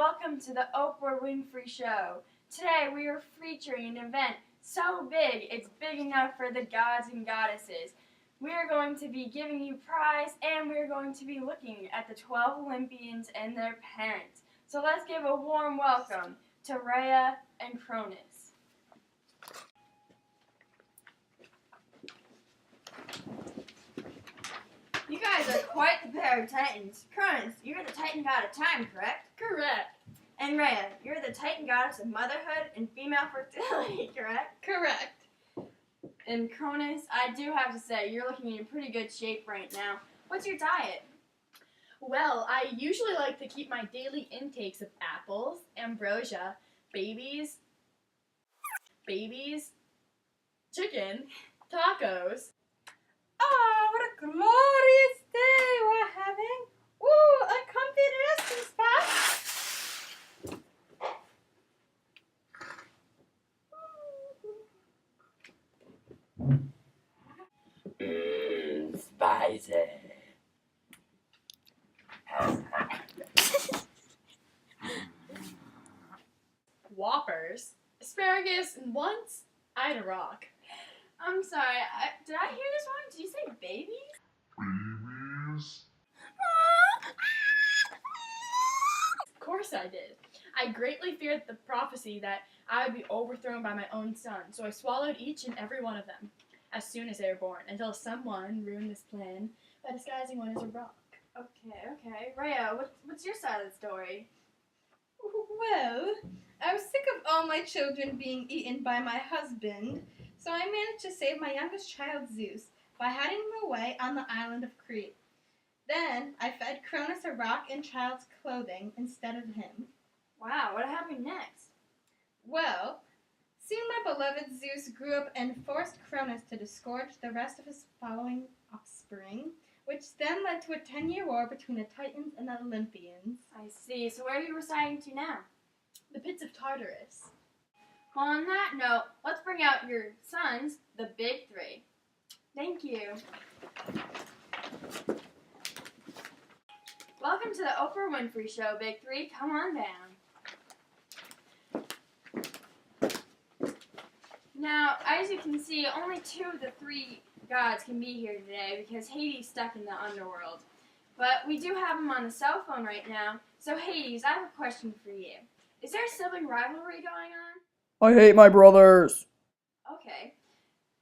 welcome to the Oprah Winfrey Show. Today we are featuring an event so big, it's big enough for the gods and goddesses. We are going to be giving you prize, and we are going to be looking at the 12 Olympians and their parents. So let's give a warm welcome to Rhea and Cronus. You guys are quite the pair of titans. Cronus, you're the titan god of time, correct? Correct. And Rhea, you're the titan goddess of motherhood and female fertility, correct? Correct. And Cronus, I do have to say, you're looking in pretty good shape right now. What's your diet? Well, I usually like to keep my daily intakes of apples, ambrosia, babies, chicken, tacos. Oh, what a glorious day we're having. Ooh, a comfy resting spot. Spicy. Whoppers, asparagus, and once I had a rock. I'm sorry, did I hear this wrong? Did you say babies? Babies? Of course I did. I greatly feared the prophecy that I would be overthrown by my own son, so I swallowed each and every one of them as soon as they were born, until someone ruined this plan by disguising one as a rock. Okay. Rhea, what's your side of the story? Well, I was sick of all my children being eaten by my husband, so I managed to save my youngest child, Zeus, by hiding him away on the island of Crete. Then I fed Cronus a rock in child's clothing instead of him. Wow, what happened next? Well, soon my beloved Zeus grew up and forced Cronus to disgorge the rest of his following offspring, which then led to a 10-year war between the Titans and the Olympians. I see. So where are you residing to now? The pits of Tartarus. Well, on that note, let's bring out your sons, the big three. Thank you. Welcome to the Oprah Winfrey Show, Big Three. Come on down. Now, as you can see, only 2 of the 3 gods can be here today because Hades stuck in the underworld. But we do have him on the cell phone right now. So Hades, I have a question for you. Is there a sibling rivalry going on? I hate my brothers. Okay.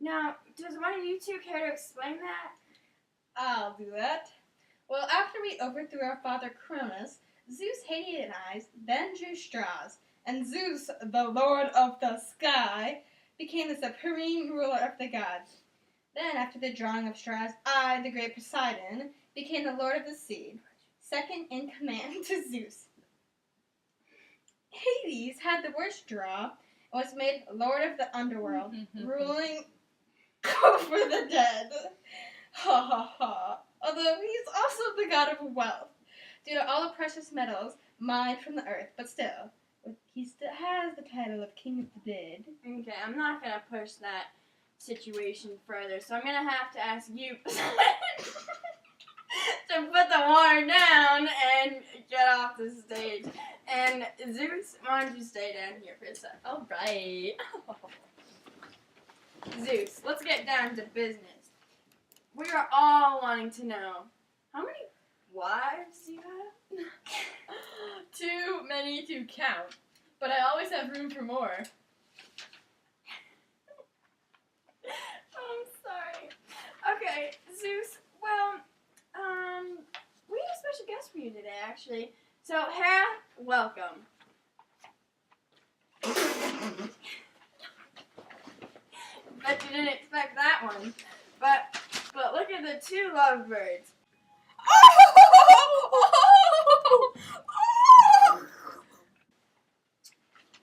Now, does one of you two care to explain that? I'll do that. Well, after we overthrew our father Cronus, Zeus hated eyes, then drew straws, and Zeus, the lord of the sky, became the supreme ruler of the gods. Then, after the drawing of straws, I, the great Poseidon, became the lord of the sea, second in command to Zeus. Hades had the worst draw and was made lord of the underworld, ruling over the dead. Ha ha ha. Although he's also the god of wealth, due to all the precious metals mined from the earth, but still, he still has the title of king of the dead. Okay, I'm not going to push that situation further, so I'm going to have to ask you to put the water down and get off the stage. And Zeus, why don't you stay down here for a sec? All right. Zeus, let's get down to business. We are all wanting to know, how many wives do you have? Too many to count, but I always have room for more. I'm sorry. Okay, Zeus, well, we have a special guest for you today, actually. So, Hera, welcome. Bet you didn't expect that one. But look at the 2 lovebirds.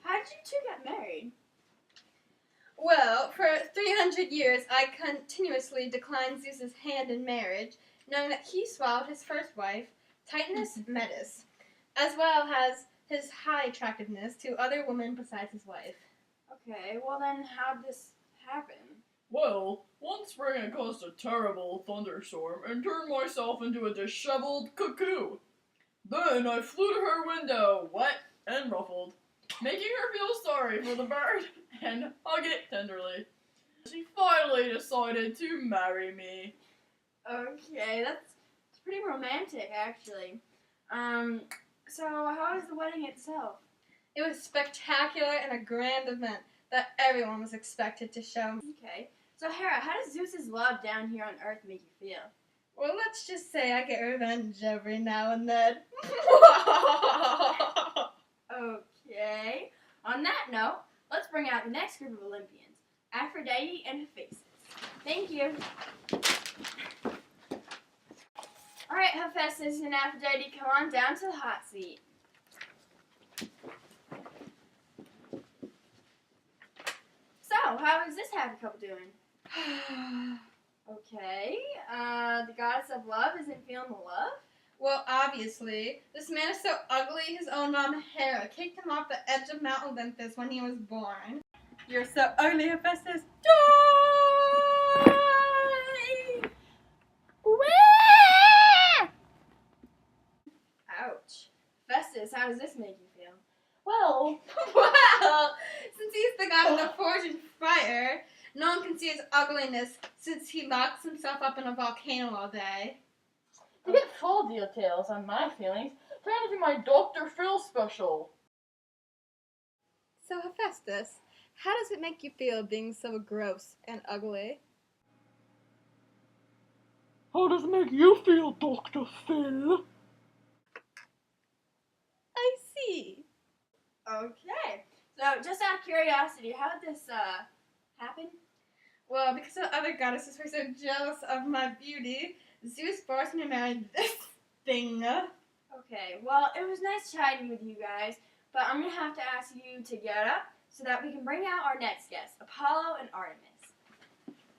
How did you 2 get married? Well, for 300 years, I continuously declined Zeus's hand in marriage, knowing that he swallowed his first wife, Titaness Metis, as well as his high attractiveness to other women besides his wife. Okay, well then, how'd this happen? Well, one spring I caused a terrible thunderstorm and turned myself into a disheveled cuckoo. Then I flew to her window, wet, and ruffled, making her feel sorry for the bird and hug it tenderly. She finally decided to marry me. Okay, that's pretty romantic, actually. So how was the wedding itself? It was spectacular and a grand event that everyone was expected to show. Okay. So Hera, how does Zeus's love down here on Earth make you feel? Well, let's just say I get revenge every now and then. Okay. On that note, let's bring out the next group of Olympians, Aphrodite and Hephaestus. Thank you. All right, Hephaestus and Aphrodite, come on down to the hot seat. So, how is this happy couple doing? Okay, the goddess of love isn't feeling the love? Well, obviously, this man is so ugly, his own mom, Hera, kicked him off the edge of Mount Olympus when he was born. You're so ugly, Hephaestus. Die! Ouch. Festus, how does this make you feel? Well, Well, since he's the god of the forge and fire, no one can see his ugliness since he locks himself up in a volcano all day. To get full details on my feelings, turn to my Dr. Phil special. So, Hephaestus, how does it make you feel being so gross and ugly? How does it make you feel, Dr. Phil? I see. Okay. So, just out of curiosity, how did this, happen? Well, because the other goddesses were so jealous of my beauty, Zeus forced me to marry this thing. Okay, well, it was nice chatting with you guys, but I'm going to have to ask you to get up so that we can bring out our next guests, Apollo and Artemis.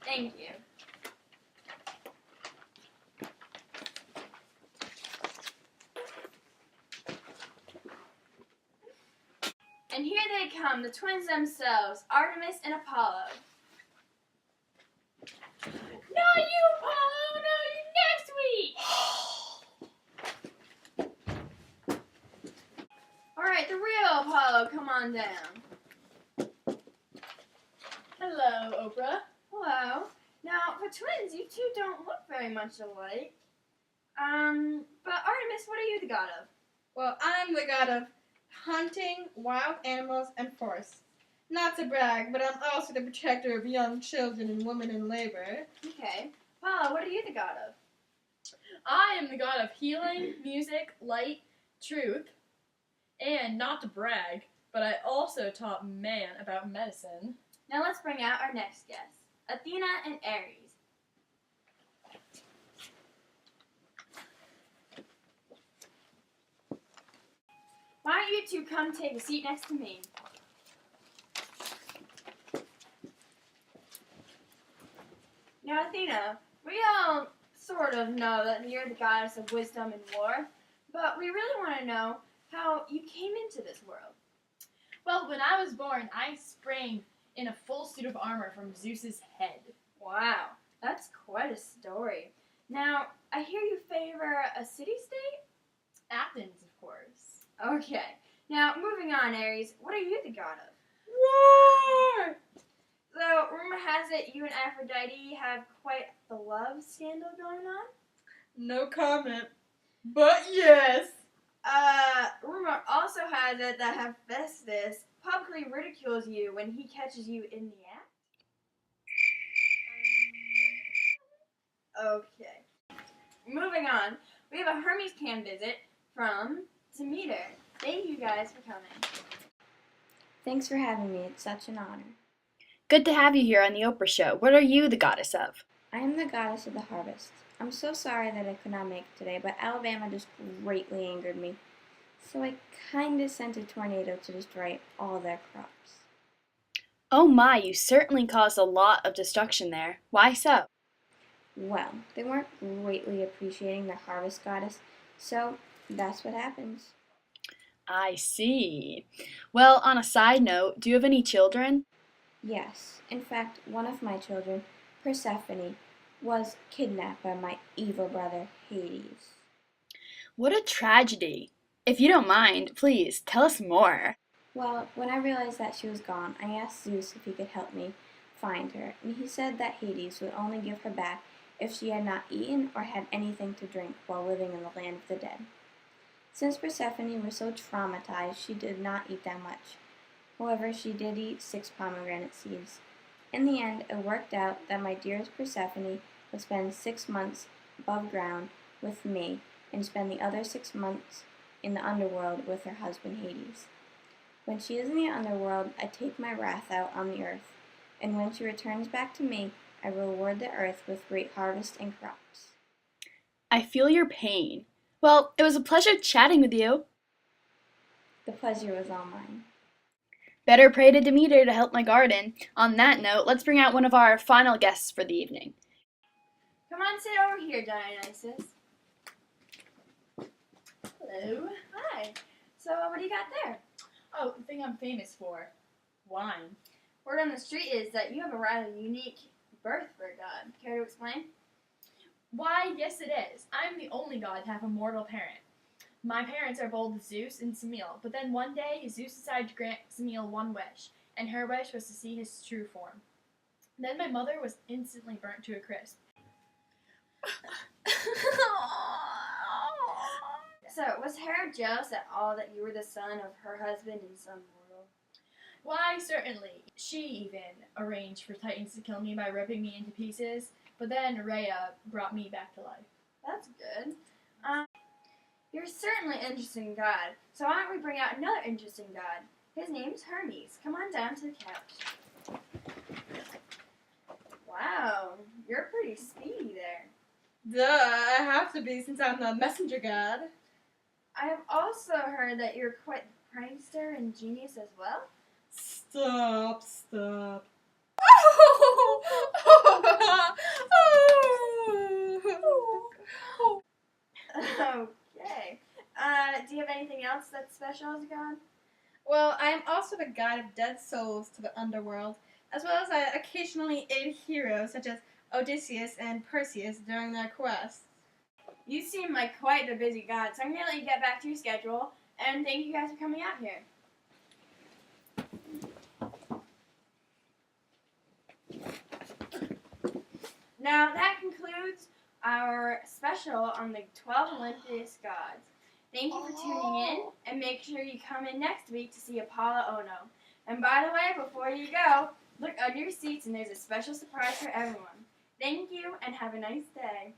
Thank you. And here they come, the twins themselves, Artemis and Apollo. Not you, Apollo! No, you next week! Alright, the real Apollo, come on down. hello, Oprah. Hello. Now, for twins, you two don't look very much alike. But Artemis, what are you the god of? Well, I'm the god of hunting, wild animals, and forests. Not to brag, but I'm also the protector of young children and women in labor. Okay. Apollo, what are you the god of? I am the god of healing, music, light, truth, and not to brag, but I also taught man about medicine. Now let's bring out our next guests, Athena and Ares. Why don't you two come take a seat next to me? Now, Athena, we all sort of know that you're the goddess of wisdom and war, but we really want to know how you came into this world. Well, when I was born, I sprang in a full suit of armor from Zeus's head. Wow, that's quite a story. Now, I hear you favor a city-state? Athens, of course. Okay. Now, moving on, Ares, what are you the god of? War! So, rumor has it you and Aphrodite have quite the love scandal going on? No comment. But yes. Rumor also has it that Hephaestus publicly ridicules you when he catches you in the act? Okay. Moving on, we have a Hermes Cam visit from Demeter. Thank you guys for coming. Thanks for having me. It's such an honor. Good to have you here on the Oprah Show. What are you the goddess of? I am the goddess of the harvest. I'm so sorry that I could not make it today, but Alabama just greatly angered me. So I kinda sent a tornado to destroy all their crops. Oh my, you certainly caused a lot of destruction there. Why so? Well, they weren't greatly appreciating the harvest goddess, so that's what happens. I see. Well, on a side note, do you have any children? Yes, in fact, one of my children, Persephone, was kidnapped by my evil brother, Hades. What a tragedy. If you don't mind, please tell us more. Well, when I realized that she was gone, I asked Zeus if he could help me find her, and he said that Hades would only give her back if she had not eaten or had anything to drink while living in the land of the dead. Since Persephone was so traumatized, she did not eat that much. However, she did eat 6 pomegranate seeds. In the end, it worked out that my dearest Persephone would spend 6 months above ground with me and spend the other 6 months in the underworld with her husband Hades. When she is in the underworld, I take my wrath out on the earth, and when she returns back to me, I reward the earth with great harvest and crops. I feel your pain. Well, it was a pleasure chatting with you. The pleasure was all mine. Better pray to Demeter to help my garden. On that note, let's bring out one of our final guests for the evening. Come on, sit over here, Dionysus. Hello. Hi. So, what do you got there? Oh, the thing I'm famous for. Wine. Word on the street is that you have a rather unique birth for a god. Care to explain? Why, yes it is. I'm the only god to have a mortal parent. My parents are both Zeus and Semele, but then one day Zeus decided to grant Semele one wish, and her wish was to see his true form. Then my mother was instantly burnt to a crisp. So, was Hera jealous at all that you were the son of her husband and some mortal? Why, certainly. She even arranged for Titans to kill me by ripping me into pieces, but then Rhea brought me back to life. That's good. You're certainly an interesting god, so why don't we bring out another interesting god? His name's Hermes. Come on down to the couch. Wow, you're pretty speedy there. Duh, I have to be since I'm the messenger god. I have also heard that you're quite the prankster and genius as well. Stop. Okay. Do you have anything else that's special as a god? Well, I am also the god of dead souls to the underworld, as well as I occasionally aid heroes such as Odysseus and Perseus during their quests. You seem like quite the busy god, so I'm going to let you get back to your schedule, and thank you guys for coming out here. Now, that concludes our special on the 12 Olympus gods. Thank you for tuning in, and make sure you come in next week to see Apollo Ono. And by the way, before you go, look under your seats and there's a special surprise for everyone. Thank you, and have a nice day.